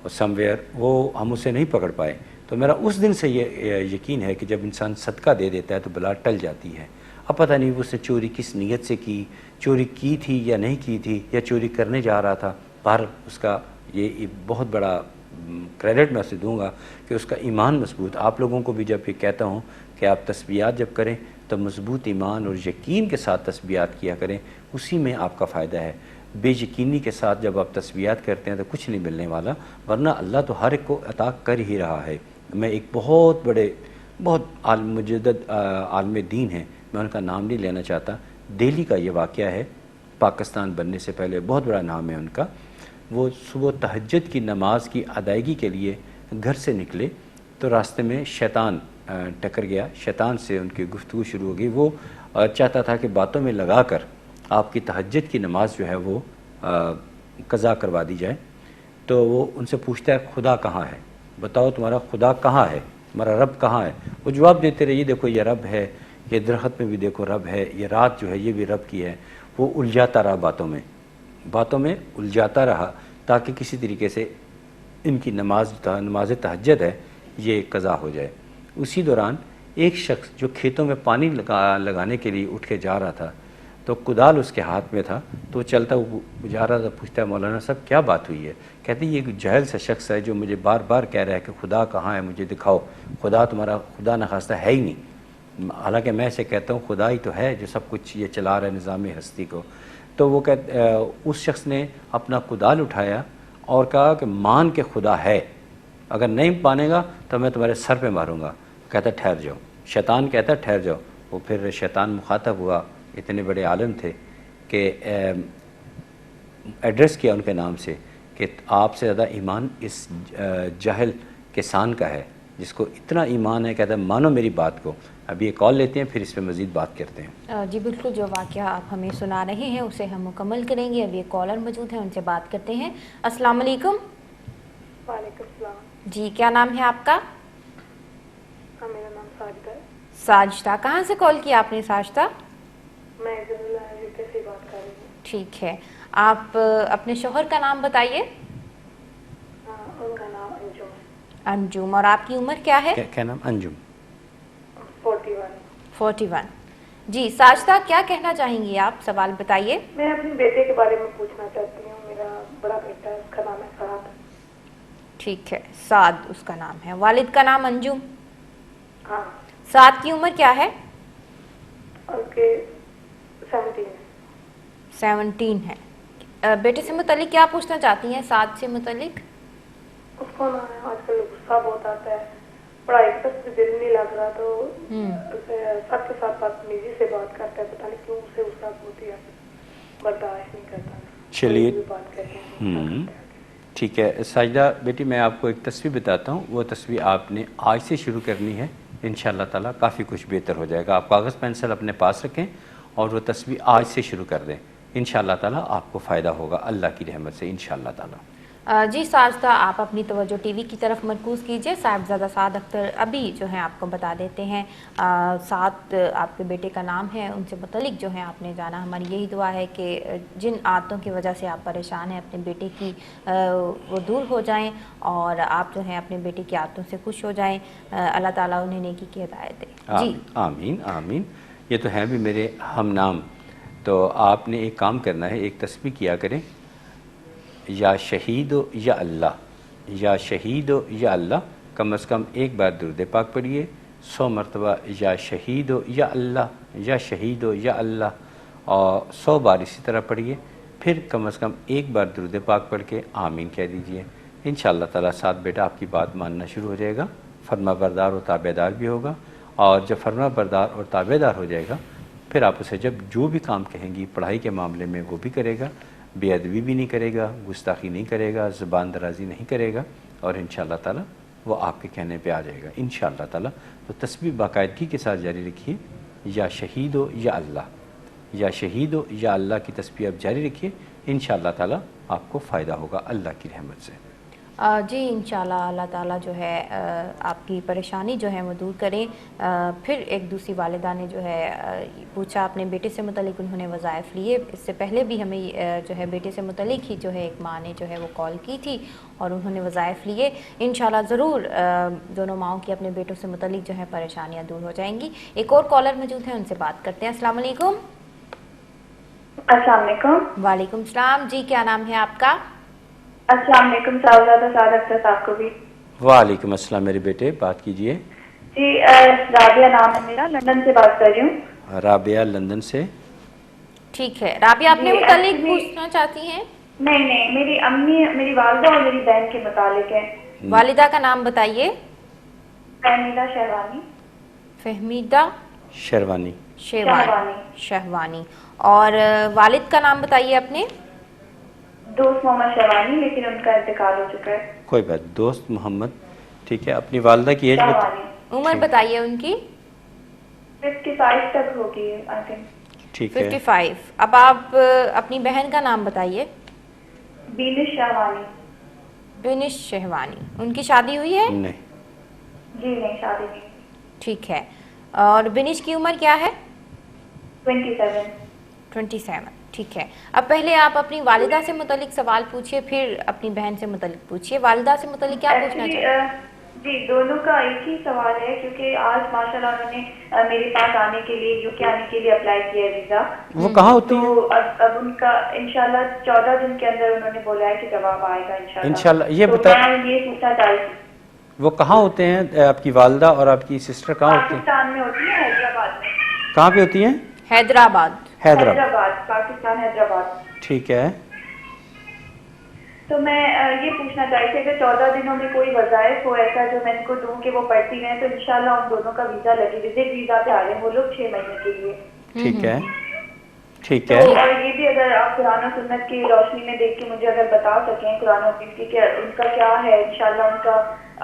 سم ویئر، وہ ہم اسے نہیں پکڑ پائے. تو میرا اس دن سے یہ یقین ہے کہ جب انسان صدقہ دے دیتا ہے تو بلا ٹل جاتی ہے. اب پتہ نہیں اس نے چوری کس نیت سے کی، چوری کی تھی یا نہیں کی تھی، یا چوری کرنے جا رہا تھا. پر اس کا یہ بہت بڑا کریڈٹ میں اسے دوں گا کہ اس کا ایمان مضبوط. آپ لوگوں کو بھی جب یہ کہتا ہوں کہ آپ تسبیحات جب کریں تو مضبوط ایمان اور یقین کے ساتھ تسبیحات کیا کریں، اسی میں آپ کا فائدہ ہے. بے یقینی کے ساتھ جب آپ تسبیحات کرتے ہیں تو کچھ نہیں ملنے والا، ورنہ اللہ تو ہر ایک کو عطا کر ہی رہا ہے. میں ایک بہت مجدد عالم دین ہیں، میں ان کا نام نہیں لینا چاہتا. دہلی کا یہ واقعہ ہے، پاکستان بننے سے پہلے بہت بڑا نام ہے ان کا. وہ صبح تہجد کی نماز کی ادائیگی کے لیے گھر سے نکلے تو راستے میں شیطان ٹکر گیا. شیطان سے ان کی گفتگو شروع ہو گئی. وہ چاہتا تھا کہ باتوں میں لگا کر آپ کی تہجد کی نماز جو ہے وہ قضا کروا دی جائے. تو وہ ان سے پوچھتا ہے خدا کہاں ہے، بتاؤ تمہارا خدا کہاں ہے، تمہارا رب کہاں ہے. وہ جواب دیتے رہے، یہ دیکھو یہ رب ہے، یہ درخت میں بھی دیکھو رب ہے، یہ رات جو ہے یہ بھی رب کی ہے. وہ الجھاتا رہا باتوں میں الجھاتا رہا تاکہ کسی طریقے سے ان کی نماز تہجد ہے یہ قضا ہو جائے. اسی دوران ایک شخص جو کھیتوں میں پانی لگانے کے لیے اٹھ کے جا رہا تھا تو کدال اس کے ہاتھ میں تھا، تو وہ چلتا جا رہا تھا. پوچھتا ہے مولانا صاحب کیا بات ہوئی ہے؟ کہتے ہیں یہ ایک جاہل سا شخص ہے جو مجھے بار بار کہہ رہا ہے کہ خدا کہاں ہے، مجھے دکھاؤ. خدا تمہارا خدا نخواستہ ہے ہی نہیں، حالانکہ میں اسے کہتا ہوں خدا ہی تو ہے جو سب کچھ یہ چلا رہا ہے نظام ہستی کو. تو وہ اس شخص نے اپنا کدال اٹھایا اور کہا کہ مان کے خدا ہے، اگر نہیں مانے گا تو میں تمہارے سر پہ ماروں گا۔ کہتا ٹھہر جاؤ، شیطان کہتا ٹھہر جاؤ۔ وہ پھر شیطان مخاطب ہوا، اتنے بڑے عالم تھے کہ ایڈریس کیا ان کے نام سے کہ آپ سے زیادہ ایمان اس جاہل کسان کا ہے جس کو اتنا ایمان ہے، کہتا ہے مانو میری بات کو۔ ابھی یہ کال لیتے ہیں، پھر اس پہ مزید بات کرتے ہیں۔ جی بالکل، جو واقعہ آپ ہمیں سنا رہے ہیں اسے ہم مکمل کریں گے۔ اب یہ کالر موجود ہیں، ان سے بات کرتے ہیں۔ السلام علیکم۔ وعلیکم السلام جی کیا نام ہے آپ کا؟ میرا نام ساجدہ ہے، ساجدہ، کہاں سے کال کیا آپ نے ساجدہ؟ میں ضلع یوکے سے بات کر رہی ہوں۔ ٹھیک ہے، آپ اپنے شوہر کا نام بتائیے۔ ان کا نام انجم ہے۔ انجم، اور آپ کی عمر کیا ہے؟ کیا نام؟ انجم۔ 41۔ 41۔ جی ساجدہ، کیا کہنا چاہیں گی آپ؟ سوال بتائیے۔ میں اپنے بیٹے کے بارے میں پوچھنا چاہتی ہوں، میرا بڑا بیٹا ہے، اس کا نام ہے سعد۔ ٹھیک ہے، سعد اس کا نام ہے۔ والد کا نام انجم؟ ہاں۔ سعد کی عمر کیا ہے؟ ان کے 17 ہے۔ 17 ہے۔ بیٹے سے متعلق کیا پوچھنا چاہتی ہیں سعد سے متعلق؟ اس کو نا آج کل غصہ بہت آتا ہے، پڑھائی کی طرف سے دل نہیں لگ رہا، تو سب کے ساتھ بدتمیزی سے بات کرتا ہے، پتہ نہیں کیوں اسے غصہ ہوتی ہے، برداشت نہیں کرتا۔ چلیے بات کرتے ہیں۔ ٹھیک ہے ساجدہ بیٹی، میں آپ کو ایک تصویر بتاتا ہوں، وہ تصویر آپ نے آج سے شروع کرنی ہے، انشاءاللہ تعالیٰ کافی کچھ بہتر ہو جائے گا۔ آپ کاغذ پینسل اپنے پاس رکھیں اور وہ تصویر آج سے شروع کر دیں، انشاءاللہ تعالیٰ آپ کو فائدہ ہوگا اللہ کی رحمت سے انشاءاللہ تعالیٰ۔ جی ساجدہ، آپ اپنی توجہ ٹی وی کی طرف مرکوز کیجئے۔ صاحبزادہ سعد اختر ابھی جو ہے آپ کو بتا دیتے ہیں، سعد آپ کے بیٹے کا نام ہے، ان سے متعلق جو ہے آپ نے جانا۔ ہماری یہی دعا ہے کہ جن عادتوں کی وجہ سے آپ پریشان ہیں اپنے بیٹے کی، وہ دور ہو جائیں اور آپ جو ہیں اپنے بیٹے کی عادتوں سے خوش ہو جائیں۔ اللہ تعالیٰ انہیں نیکی کی ہدایت دے۔ جی آمین آمین۔ یہ تو ہیں بھی میرے ہم نام، تو آپ نے ایک کام کرنا ہے، ایک تسبیح کیا کریں، یا شہید و یا اللہ، یا شہید و یا اللہ، کم از کم ایک بار درود پاک پڑھیے، 100 مرتبہ یا شہید و یا اللہ، یا شہید و یا اللہ، اور 100 بار اسی طرح پڑھیے، پھر کم از کم ایک بار درود پاک پڑھ کے آمین کہہ دیجئے۔ انشاءاللہ تعالیٰ ساتھ بیٹا آپ کی بات ماننا شروع ہو جائے گا، فرما بردار اور تابع دار بھی ہوگا، اور جب فرما بردار اور تابع دار ہو جائے گا پھر آپ اسے جب جو بھی کام کہیں گی پڑھائی کے معاملے میں وہ بھی کرے گا، بے ادبی بھی نہیں کرے گا، گستاخی نہیں کرے گا، زبان درازی نہیں کرے گا، اور انشاءاللہ تعالیٰ وہ آپ کے کہنے پہ آ جائے گا انشاءاللہ تعالیٰ۔ تو تسبیح باقاعدگی کے ساتھ جاری رکھیے، یا شہید و یا اللہ، یا شہید و یا اللہ کی تسبیح آپ جاری رکھیے، انشاءاللہ تعالیٰ آپ کو فائدہ ہوگا اللہ کی رحمت سے۔ جی انشاءاللہ اللہ تعالیٰ جو ہے آپ کی پریشانی جو ہے وہ دور کریں۔ پھر ایک دوسری والدہ نے جو ہے پوچھا اپنے بیٹے سے متعلق، انہوں نے وظائف لیے، اس سے پہلے بھی ہمیں جو ہے بیٹے سے متعلق ہی جو ہے ایک ماں نے جو ہے وہ کال کی تھی اور انہوں نے وظائف لیے۔ انشاءاللہ ضرور دونوں ماؤں کی اپنے بیٹوں سے متعلق جو ہے پریشانیاں دور ہو جائیں گی۔ ایک اور کالر موجود ہیں، ان سے بات کرتے ہیں۔ السلام علیکم۔ السلام علیکم۔ وعلیکم السلام۔ جی کیا نام ہے آپ کا؟ السلام علیکم صاحبزادہ سعد اختر صاحب کو بھی۔ وعلیکم السلام میرے بیٹے، بات کیجئے۔ جی رابعہ نام ہے میرا، لندن سے بات کر رہی ہوں۔ رابعہ لندن سے۔ ٹھیک ہے رابعہ، اپنے جی، متعلق actually پوچھنا چاہتی ہیں؟ نہیں، میری امی، میری والدہ اور میری بہن کے متعلق ہے۔ والدہ کا نام بتائیے۔ فہمیدہ شہوانی۔ فہمیدہ شہوانی۔ شہوانی۔ اور والد کا نام بتائیے اپنے۔ دوست محمد شہوانی، لیکن ان کا انتقال ہو چکا ہے۔ کوئی بات، دوست محمد، ٹھیک ہے۔ اپنی والدہ کی ایج شہوانی۔ عمر بتائیے ان کی۔ 55 تک ہوگی آئی تھنک۔ ٹھیک ہے۔ 55۔ اب آپ اپنی بہن کا نام بتائیے۔ بینش شہوانی۔ بینش شہوانی، ان کی شادی ہوئی ہے؟ نہیں۔ جی نہیں، شادی نہیں۔ ٹھیک ہے، اور بینش کی عمر کیا ہے؟ 27۔ ٹھیک ہے، اب پہلے آپ اپنی والدہ سے متعلق سوال پوچھئے، پھر اپنی بہن سے متعلق پوچھئے۔ والدہ سے متعلق کیا پوچھنا چاہیے؟ جی دونوں کا ایک ہی سوال ہے، کیونکہ آج ماشاءاللہ انہوں نے میرے پاس آنے کے لیے، یوکے آنے کے لیے اپلائی کیا ہے ویزا۔ وہ کہاں ہوتی ہیں؟ تو اب ان کا انشاءاللہ 14 دن کے اندر انہوں نے بولا ہے کہ جواب آئے گا انشاءاللہ۔ انشاءاللہ۔ یہ تو بتا، میں یہ پوچھنا چاہتی ہوں وہ کہاں ہوتے ہیں؟ آپ کی والدہ اور آپ کی سسٹر کہاں ہوتی ہیں؟ پاکستان میں ہوتی ہے، حیدرآباد میں۔ کہاں پہ ہوتی ہیں؟ حیدرآباد۔ حیدرآباد، پاکستان، حیدرآباد۔ ٹھیک ہے۔ تو میں یہ پوچھنا چاہتی تھی کہ 14 دنوں میں کوئی وظائف ہو ایسا جو میں ان کو دوں کہ وہ پڑھتی رہیں تو انشاءاللہ ان دونوں کا ویزا لگے، وزٹ ویزا پہ آ رہے ہیں وہ لوگ 6 مہینے کے لیے. ٹھیک ہے، ٹھیک تو ہے. اور یہ بھی اگر آپ قرآن و سنت کی روشنی میں دیکھ کے مجھے اگر بتا سکیں قرآن و حدیث کی کہ ان کا کیا ہے، انشاءاللہ ان کا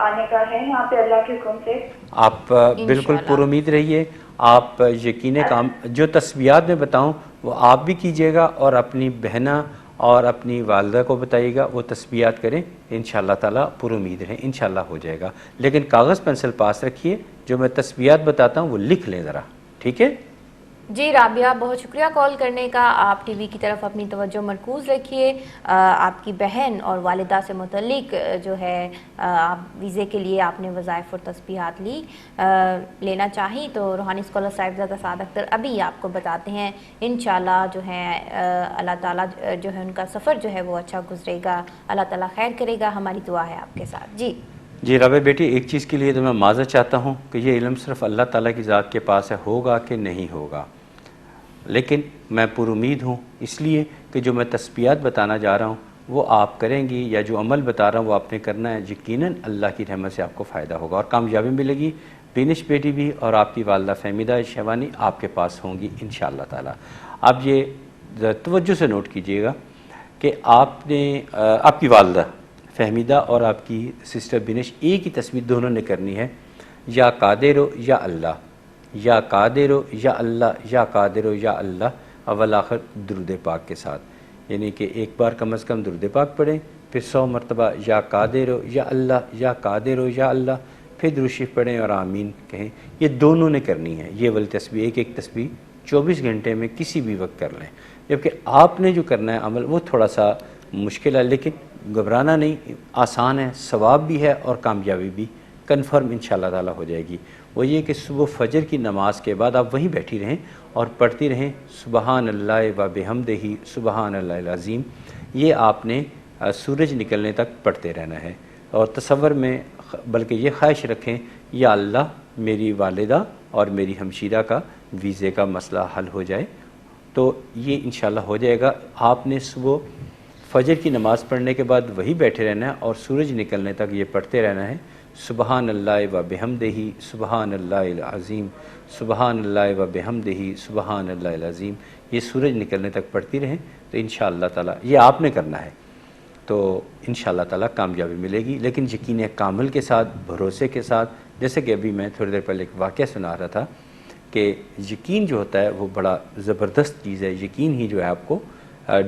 آنے کا ہے یہاں پہ اللہ کے حکم سے. آپ بالکل پر امید رہیے. آپ یقین کام جو تسبیحات میں بتاؤں وہ آپ بھی کیجئے گا اور اپنی بہنہ اور اپنی والدہ کو بتائیے گا، وہ تسبیحات کریں. انشاءاللہ تعالیٰ پر امید رہیں، انشاءاللہ ہو جائے گا. لیکن کاغذ پینسل پاس رکھیے، جو میں تسبیحات بتاتا ہوں وہ لکھ لیں ذرا، ٹھیک ہے؟ جی رابعہ، بہت شکریہ کال کرنے کا. آپ ٹی وی کی طرف اپنی توجہ مرکوز رکھیے. آپ کی بہن اور والدہ سے متعلق جو ہے آپ ویزے کے لیے آپ نے وظائف اور تسبیحات لینا چاہیں تو روحانی اسکالر صاحبزادہ سعد اختر ابھی آپ کو بتاتے ہیں. انشاءاللہ جو ہے اللہ تعالیٰ جو ہے ان کا سفر جو ہے وہ اچھا گزرے گا، اللہ تعالیٰ خیر کرے گا. ہماری دعا ہے آپ کے ساتھ. جی رابعہ بیٹی، ایک چیز کے لیے تو میں معذرت چاہتا ہوں کہ یہ علم صرف اللہ تعالیٰ کی ذات کے پاس ہے، ہوگا کہ نہیں ہوگا. لیکن میں پر امید ہوں، اس لیے کہ جو میں تسبیحات بتانا جا رہا ہوں وہ آپ کریں گی، یا جو عمل بتا رہا ہوں وہ آپ نے کرنا ہے. یقیناً اللہ کی رحمت سے آپ کو فائدہ ہوگا اور کامیابی ملے گی. بینش بیٹی بھی اور آپ کی والدہ فہمیدہ شہوانی آپ کے پاس ہوں گی انشاءاللہ تعالیٰ. آپ یہ توجہ سے نوٹ کیجئے گا کہ آپ نے آپ کی والدہ فہمیدہ اور آپ کی سسٹر بینش ایک ہی تصویر دونوں نے کرنی ہے. یا قادر ہو یا اللہ، یا قادر ہو یا اللہ، یا قادر ہو یا اللہ، اول آخر درود پاک کے ساتھ. یعنی کہ ایک بار کم از کم درود پاک پڑھیں، پھر 100 مرتبہ یا قادر ہو یا اللہ، یا قادر ہو یا اللہ، پھر درود شریف پڑھیں اور آمین کہیں. یہ دونوں نے کرنی ہے. یہ والی تسبیح ایک ایک تسبیح 24 گھنٹے میں کسی بھی وقت کر لیں. جبکہ آپ نے جو کرنا ہے عمل وہ تھوڑا سا مشکل ہے، لیکن گھبرانا نہیں، آسان ہے، ثواب بھی ہے اور کامیابی بھی کنفرم انشاءاللہ تعالیٰ ہو جائے گی. وہ یہ کہ صبح فجر کی نماز کے بعد آپ وہیں بیٹھی رہیں اور پڑھتی رہیں سبحان اللہ و بحمدہ سبحان اللہ العظیم. یہ آپ نے سورج نکلنے تک پڑھتے رہنا ہے. اور تصور میں بلکہ یہ خواہش رکھیں یا اللہ میری والدہ اور میری ہمشیرہ کا ویزے کا مسئلہ حل ہو جائے. تو یہ انشاءاللہ ہو جائے گا. آپ نے صبح فجر کی نماز پڑھنے کے بعد وہی بیٹھے رہنا ہے اور سورج نکلنے تک یہ پڑھتے رہنا ہے سبحان اللہ و بحمدہ سبحان اللہ العظیم، سبحان اللہ و بحمدہ سبحان اللہ العظیم. یہ سورج نکلنے تک پڑھتی رہیں تو انشاءاللہ تعالیٰ یہ آپ نے کرنا ہے تو انشاءاللہ تعالیٰ کامیابی ملے گی. لیکن یقین کامل کے ساتھ، بھروسے کے ساتھ. جیسے کہ ابھی میں تھوڑی دیر پہلے ایک واقعہ سنا رہا تھا کہ یقین جو ہوتا ہے وہ بڑا زبردست چیز ہے. یقین ہی جو ہے آپ کو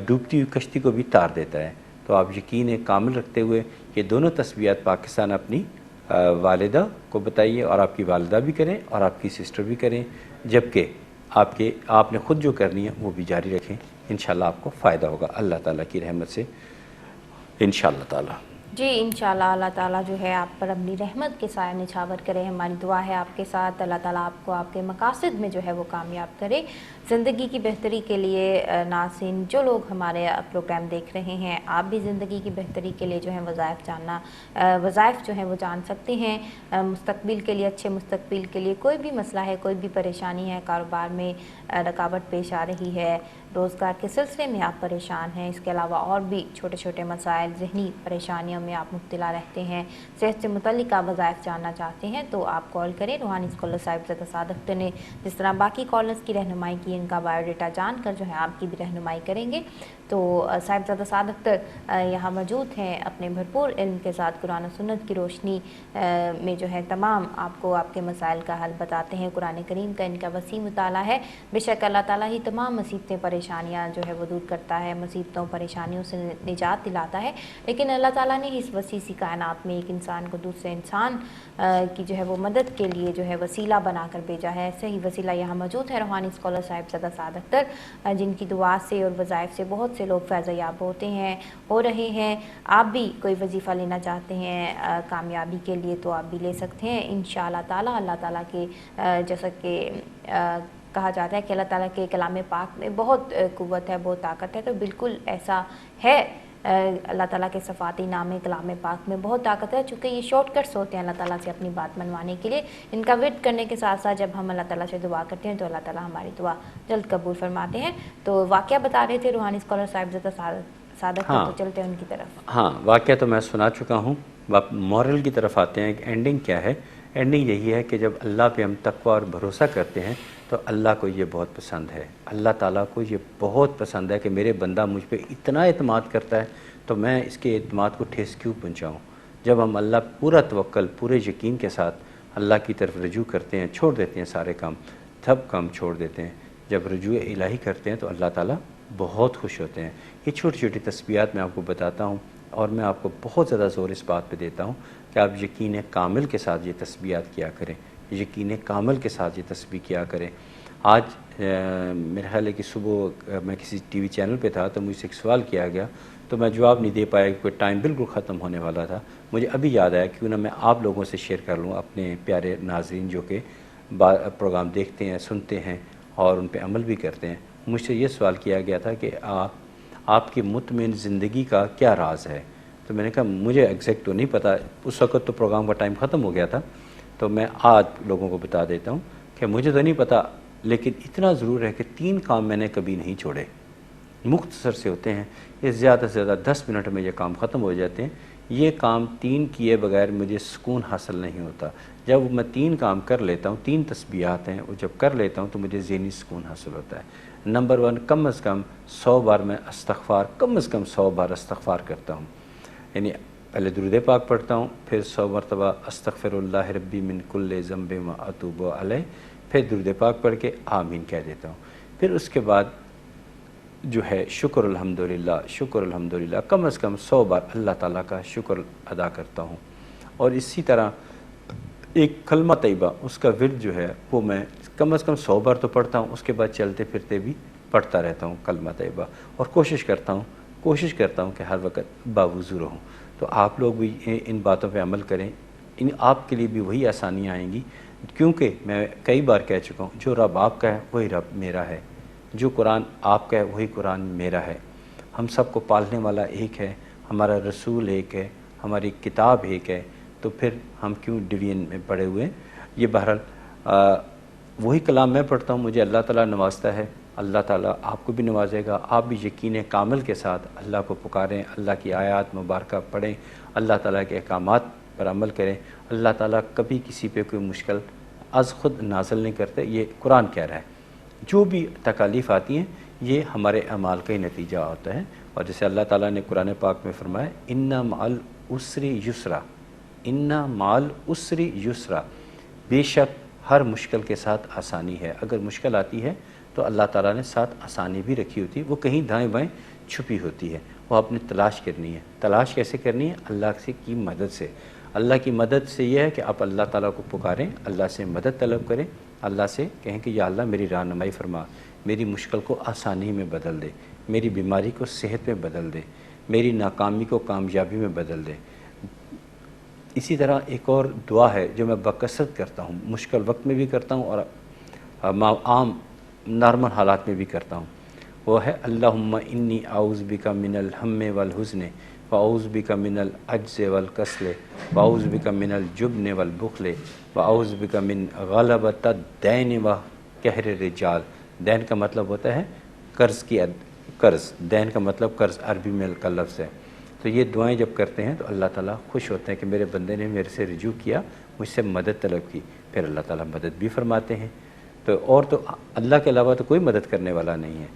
ڈوبتی ہوئی کشتی کو بھی تار دیتا ہے. تو آپ یقین کامل رکھتے ہوئے یہ دونوں تسبیحات پاکستان اپنی والدہ کو بتائیے اور آپ کی والدہ بھی کریں اور آپ کی سسٹر بھی کریں. جبکہ آپ نے خود جو کرنی ہے وہ بھی جاری رکھیں. انشاءاللہ آپ کو فائدہ ہوگا اللہ تعالیٰ کی رحمت سے انشاءاللہ تعالیٰ. جی انشاءاللہ اللہ تعالیٰ جو ہے آپ پر اپنی رحمت کے سایہ نچھاور کرے. ہماری دعا ہے آپ کے ساتھ. اللہ تعالیٰ آپ کو آپ کے مقاصد میں جو ہے وہ کامیاب کرے. زندگی کی بہتری کے لیے ناظرین جو لوگ ہمارے پروگرام دیکھ رہے ہیں، آپ بھی زندگی کی بہتری کے لیے جو ہے وظائف جو ہیں وہ جان سکتے ہیں. مستقبل کے لیے، اچھے مستقبل کے لیے کوئی بھی مسئلہ ہے، کوئی بھی پریشانی ہے، کاروبار میں رکاوٹ پیش آ رہی ہے، روزگار کے سلسلے میں آپ پریشان ہیں، اس کے علاوہ اور بھی چھوٹے چھوٹے مسائل، ذہنی پریشانیوں میں آپ مبتلا رہتے ہیں، صحت سے متعلق آپ وظائف جاننا چاہتے ہیں تو آپ کال کریں. روحانی اسکالر صاحبزادہ سعد اختر نے جس طرح باقی کالرز کی رہنمائی کی، ان کا بایو ڈیٹا جان کر جو ہے آپ کی بھی رہنمائی کریں گے. تو صاحبزادہ سعد اختر یہاں موجود ہیں اپنے بھرپور علم کے ساتھ. قرآن و سنت کی روشنی میں جو ہے تمام آپ کو آپ کے مسائل کا حل بتاتے ہیں. قرآن کریم کا ان کا وسیع مطالعہ ہے. بے شک اللہ تعالیٰ ہی تمام مصیبتیں پریشانیاں جو ہے وہ دور کرتا ہے، مصیبتوں پریشانیوں سے نجات دلاتا ہے. لیکن اللہ تعالیٰ نے اس وسیع سی کائنات میں ایک انسان کو دوسرے انسان کی جو ہے وہ مدد کے لیے جو ہے وسیلہ بنا کر بھیجا ہے. ایسے ہی وسیلہ یہاں موجود ہے روحانی اسکالر صاحبزادہ سعد اختر، جن کی دعا سے اور وظائف سے بہت سے لوگ فیض یاب ہوتے ہیں، ہو رہے ہیں. آپ بھی کوئی وظیفہ لینا چاہتے ہیں کامیابی کے لیے تو آپ بھی لے سکتے ہیں انشاءاللہ تعالیٰ. اللہ تعالیٰ کے جیسا کہ کہا جاتا ہے کہ اللہ تعالیٰ کے کلام پاک میں بہت قوت ہے، بہت طاقت ہے، تو بالکل ایسا ہے. اللہ تعالیٰ کے صفاتی نام کلام پاک میں بہت طاقت ہے. چونکہ یہ شارٹ کٹس ہوتے ہیں اللہ تعالیٰ سے اپنی بات منوانے کے لیے. ان کا ورد کرنے کے ساتھ ساتھ جب ہم اللہ تعالیٰ سے دعا کرتے ہیں تو اللہ تعالیٰ ہماری دعا جلد قبول فرماتے ہیں. تو واقعہ بتا رہے تھے روحانی اسکالر صاحبزادہ صادق ہاں تو چلتے ہیں ان کی طرف۔ ہاں، واقعہ تو میں سنا چکا ہوں، مورل کی طرف آتے ہیں کہ اینڈنگ کیا ہے۔ اینڈنگ یہی ہے کہ جب اللہ پہ ہم تقوی اور بھروسہ کرتے ہیں تو اللہ کو یہ بہت پسند ہے، اللہ تعالیٰ کو یہ بہت پسند ہے کہ میرے بندہ مجھ پہ اتنا اعتماد کرتا ہے تو میں اس کے اعتماد کو ٹھیس کیوں پہنچاؤں۔ جب ہم اللہ پورا توکل، پورے یقین کے ساتھ اللہ کی طرف رجوع کرتے ہیں، چھوڑ دیتے ہیں سارے کام، سب کام چھوڑ دیتے ہیں، جب رجوع الہی کرتے ہیں تو اللہ تعالیٰ بہت خوش ہوتے ہیں۔ یہ چھوٹی چھوٹی تسبیحات میں آپ کو بتاتا ہوں، اور میں آپ کو بہت زیادہ زور اس بات پہ دیتا ہوں کہ آپ یقین کامل کے ساتھ یہ تسبیحات کیا کریں، یقین کامل کے ساتھ یہ تسبیح کیا کریں۔ آج میرے خیال ہے کہ صبح میں کسی ٹی وی چینل پہ تھا تو مجھ سے ایک سوال کیا گیا تو میں جواب نہیں دے پایا کیونکہ ٹائم بالکل ختم ہونے والا تھا۔ مجھے ابھی یاد آیا کیوں نہ میں آپ لوگوں سے شیئر کر لوں، اپنے پیارے ناظرین جو کہ پروگرام دیکھتے ہیں، سنتے ہیں اور ان پہ عمل بھی کرتے ہیں۔ مجھ سے یہ سوال کیا گیا تھا کہ آپ کی مطمئن زندگی کا کیا راز ہے؟ تو میں نے کہا مجھے ایگزیکٹ تو نہیں پتہ، اس وقت تو پروگرام کا ٹائم ختم ہو گیا تھا، تو میں آج لوگوں کو بتا دیتا ہوں کہ مجھے تو نہیں پتہ، لیکن اتنا ضرور ہے کہ 3 کام میں نے کبھی نہیں چھوڑے۔ مختصر سے ہوتے ہیں، یہ زیادہ سے زیادہ 10 منٹ میں یہ کام ختم ہو جاتے ہیں۔ یہ کام 3 کیے بغیر مجھے سکون حاصل نہیں ہوتا۔ جب میں 3 کام کر لیتا ہوں، 3 تسبیحات ہیں، وہ جب کر لیتا ہوں تو مجھے ذہنی سکون حاصل ہوتا ہے۔ نمبر 1، کم از کم 100 بار میں استغفار، کم از کم 100 بار استغفار کرتا ہوں، یعنی پہلے درود پاک پڑھتا ہوں، پھر 100 مرتبہ استغفر اللہ ربی من کل ذنب و اتوب علیہ، پھر درود پاک پڑھ کے آمین کہہ دیتا ہوں۔ پھر اس کے بعد جو ہے شکر الحمدللہ، شکر الحمدللہ، کم از کم 100 بار اللہ تعالیٰ کا شکر ادا کرتا ہوں۔ اور اسی طرح ایک کلمہ طیبہ، اس کا ورد جو ہے وہ میں کم از کم 100 بار تو پڑھتا ہوں، اس کے بعد چلتے پھرتے بھی پڑھتا رہتا ہوں کلمہ طیبہ، اور کوشش کرتا ہوں کہ ہر وقت باوضو رہوں۔ تو آپ لوگ بھی ان باتوں پہ عمل کریں، آپ کے لیے بھی وہی آسانیاں آئیں گی، کیونکہ میں کئی بار کہہ چکا ہوں جو رب آپ کا ہے وہی رب میرا ہے، جو قرآن آپ کا ہے وہی قرآن میرا ہے۔ ہم سب کو پالنے والا ایک ہے، ہمارا رسول ایک ہے، ہماری کتاب ایک ہے، تو پھر ہم کیوں ڈویژن میں پڑے ہوئے ہیں؟ یہ بہرحال وہی کلام میں پڑھتا ہوں، مجھے اللہ تعالیٰ نوازتا ہے، اللہ تعالیٰ آپ کو بھی نوازے گا۔ آپ بھی یقین کامل کے ساتھ اللہ کو پکاریں، اللہ کی آیات مبارکہ پڑھیں، اللہ تعالیٰ کے احکامات پر عمل کریں۔ اللہ تعالیٰ کبھی کسی پہ کوئی مشکل از خود نازل نہیں کرتے، یہ قرآن کہہ رہا ہے۔ جو بھی تکالیف آتی ہیں یہ ہمارے اعمال کا ہی نتیجہ ہوتا ہے، اور جیسے اللہ تعالیٰ نے قرآن پاک میں فرمایا اِنَّ مَعَ الْعُسْرِ یُسْرًا، اِنَّ مَعَ الْعُسْرِ یُسْرًا، بے شک ہر مشکل کے ساتھ آسانی ہے۔ اگر مشکل آتی ہے تو اللہ تعالیٰ نے ساتھ آسانی بھی رکھی ہوتی ہے، وہ کہیں دائیں بائیں چھپی ہوتی ہے، وہ آپ نے تلاش کرنی ہے۔ تلاش کیسے کرنی ہے؟ اللہ کی مدد سے۔ اللہ کی مدد سے یہ ہے کہ آپ اللہ تعالیٰ کو پکاریں، اللہ سے مدد طلب کریں، اللہ سے کہیں کہ یا اللہ میری رہنمائی فرما، میری مشکل کو آسانی میں بدل دے، میری بیماری کو صحت میں بدل دے، میری ناکامی کو کامیابی میں بدل دے۔ اسی طرح ایک اور دعا ہے جو میں بکثرت کرتا ہوں، مشکل وقت میں بھی کرتا ہوں اور عام نارمل حالات میں بھی کرتا ہوں، وہ ہے اللہم انی اعوذ بک من الہم والحزن واعوذ بک من العجز والکسل واعوذ بک من الجبن والبخل واعوذ بک من غلبۃ الدین وقہر الرجال۔ دین کا مطلب ہوتا ہے قرض، دین کا مطلب قرض عربی میں کا لفظ ہے۔ تو یہ دعائیں جب کرتے ہیں تو اللہ تعالیٰ خوش ہوتے ہیں کہ میرے بندے نے میرے سے رجوع کیا، مجھ سے مدد طلب کی، پھر اللہ تعالیٰ مدد بھی فرماتے ہیں۔ تو اللہ کے علاوہ تو کوئی مدد کرنے والا نہیں ہے۔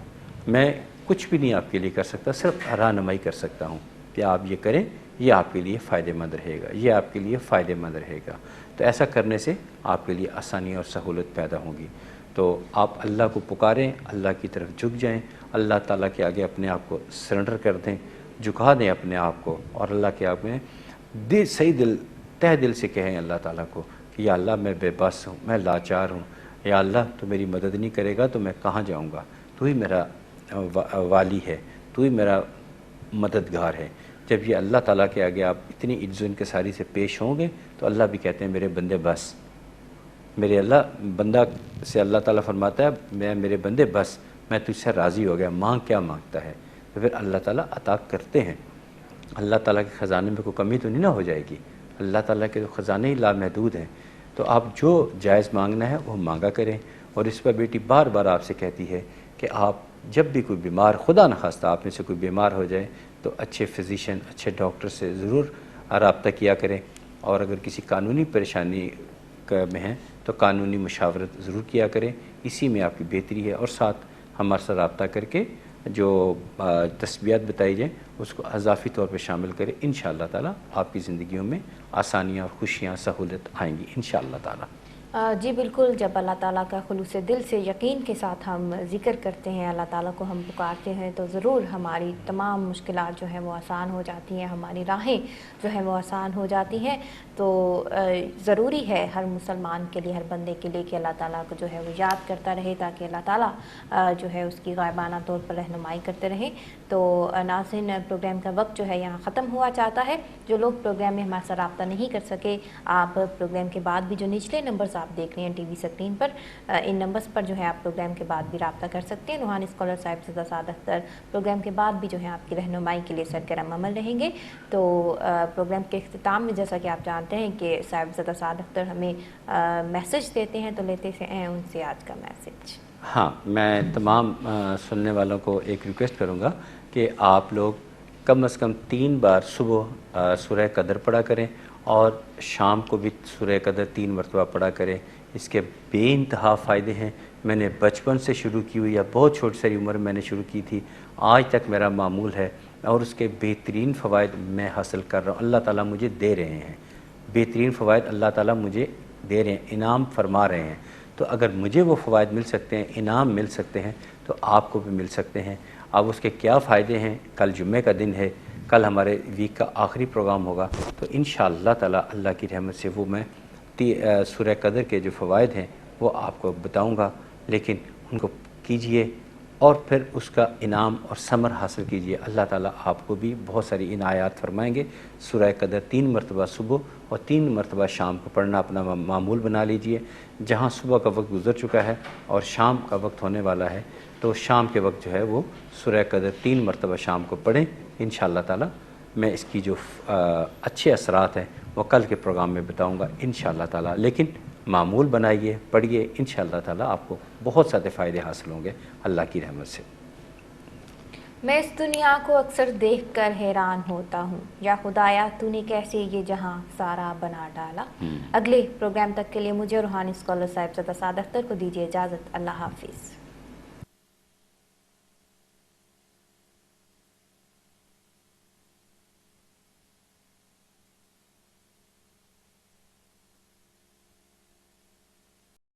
میں کچھ بھی نہیں آپ کے لیے کر سکتا، صرف رہنمائی کر سکتا ہوں کہ آپ یہ کریں، یہ آپ کے لیے فائدہ مند رہے گا، یہ آپ کے لیے فائدہ مند رہے گا۔ تو ایسا کرنے سے آپ کے لیے آسانی اور سہولت پیدا ہوگی۔ تو آپ اللہ کو پکاریں، اللہ کی طرف جھک جائیں، اللہ تعالیٰ کے آگے اپنے آپ کو سرنڈر کر دیں، جھکا دیں اپنے آپ کو، اور اللہ کے آگے تہ دل سے کہیں اللہ تعالیٰ کو کہ یا اللہ میں بے بس ہوں، میں لاچار ہوں، یا اللہ تو میری مدد نہیں کرے گا تو میں کہاں جاؤں گا، تو ہی میرا والی ہے، تو ہی میرا مددگار ہے۔ جب یہ اللہ تعالیٰ کے آگے آپ اتنی عجز و انکساری سے پیش ہوں گے تو اللہ بھی کہتے ہیں میرے بندے بس، میرے بندہ سے اللہ تعالیٰ فرماتا ہے میرے بندے بس، میں تجھ سے راضی ہو گیا، مانگ کیا مانگتا ہے، تو پھر اللہ تعالیٰ عطا کرتے ہیں۔ اللہ تعالیٰ کے خزانے میں کوئی کمی تو نہیں نہ ہو جائے گی، اللہ تعالیٰ کے خزانے ہی لامحدود ہیں۔ تو آپ جو جائز مانگنا ہے وہ مانگا کریں۔ اور اس پر بیٹی بار بار آپ سے کہتی ہے کہ کہ آپ جب بھی کوئی بیمار، خدا نخواستہ آپ میں سے کوئی بیمار ہو جائے تو اچھے فزیشین، اچھے ڈاکٹر سے ضرور رابطہ کیا کریں، اور اگر کسی قانونی پریشانی میں ہیں تو قانونی مشاورت ضرور کیا کریں، اسی میں آپ کی بہتری ہے۔ اور ساتھ ہمارے ساتھ رابطہ کر کے جو تسبیحات بتائی جائیں اس کو اضافی طور پہ شامل کریں، انشاءاللہ تعالیٰ آپ کی زندگیوں میں آسانیاں اور خوشیاں، سہولت آئیں گی انشاءاللہ تعالیٰ۔ جی بالکل، جب اللہ تعالیٰ کا خلوص دل سے یقین کے ساتھ ہم ذکر کرتے ہیں، اللہ تعالیٰ کو ہم پکارتے ہیں، تو ضرور ہماری تمام مشکلات جو ہیں وہ آسان ہو جاتی ہیں، ہماری راہیں جو ہیں وہ آسان ہو جاتی ہیں۔ تو ضروری ہے ہر مسلمان کے لیے، ہر بندے کے لیے کہ اللہ تعالیٰ کو جو ہے وہ یاد کرتا رہے، تاکہ اللہ تعالیٰ جو ہے اس کی غائبانہ طور پر رہنمائی کرتے رہیں۔ تو ناظرین، پروگرام کا وقت جو ہے یہاں ختم ہوا چاہتا ہے۔ جو لوگ پروگرام میں ہمارے ساتھ رابطہ نہیں کر سکے، آپ پروگرام کے بعد بھی جو نچلے نمبرز آپ دیکھ رہے ہیں ٹی وی اسکرین پر، ان نمبرز پر جو ہے آپ پروگرام کے بعد بھی رابطہ کر سکتے ہیں۔ روحانی اسکالر صاحبزادہ سعد اختر پروگرام کے بعد بھی جو ہے آپ کی رہنمائی کے لیے سرگرم عمل رہیں گے۔ تو پروگرام کے اختتام میں جیسا کہ آپ جانتے ہیں کہ صاحبزادہ سعد اختر ہمیں میسج دیتے ہیں، تو لیتے ہیں ان سے آج کا میسج۔ ہاں، میں تمام سننے والوں کو ایک ریکویسٹ کروں گا کہ آپ لوگ کم از کم 3 بار صبح سورہ قدر پڑھا کریں، اور شام کو بھی سورہ قدر 3 مرتبہ پڑھا کریں۔ اس کے بے انتہا فائدے ہیں۔ میں نے بچپن سے شروع کی ہوئی، یا بہت چھوٹی سی عمر میں نے شروع کی تھی، آج تک میرا معمول ہے، اور اس کے بہترین فوائد میں حاصل کر رہا ہوں۔ اللہ تعالیٰ مجھے دے رہے ہیں، بہترین فوائد اللہ تعالیٰ مجھے دے رہے ہیں، انعام فرما رہے ہیں۔ تو اگر مجھے وہ فوائد مل سکتے ہیں، انعام مل سکتے ہیں، تو آپ کو بھی مل سکتے ہیں۔ اب اس کے کیا فائدے ہیں؟ کل جمعے کا دن ہے، کل ہمارے ویک کا آخری پروگرام ہوگا، تو انشاءاللہ تعالیٰ اللہ کی رحمت سے وہ میں سورہ قدر کے جو فوائد ہیں وہ آپ کو بتاؤں گا، لیکن ان کو کیجئے اور پھر اس کا انعام اور ثمر حاصل کیجئے۔ اللہ تعالیٰ آپ کو بھی بہت ساری عنایات فرمائیں گے۔ سورہ قدر 3 مرتبہ صبح اور 3 مرتبہ شام کو پڑھنا اپنا معمول بنا لیجئے۔ جہاں صبح کا وقت گزر چکا ہے اور شام کا وقت ہونے والا ہے، تو شام کے وقت جو ہے وہ سورہ قدر 3 مرتبہ شام کو پڑھیں انشاءاللہ تعالیٰ۔ میں اس کی جو اچھے اثرات ہیں وہ کل کے پروگرام میں بتاؤں گا انشاءاللہ تعالیٰ، لیکن معمول بنائیے، پڑھیے، انشاءاللہ تعالیٰ آپ کو بہت سارے فائدے حاصل ہوں گے اللہ کی رحمت سے۔ میں اس دنیا کو اکثر دیکھ کر حیران ہوتا ہوں، یا خدایا تو نے کیسے یہ جہاں سارا بنا ڈالا۔ اگلے پروگرام تک کے لیے مجھے روحانی اسکالر صاحبزادہ سعد اختر کو دیجیے اجازت۔ اللہ حافظ۔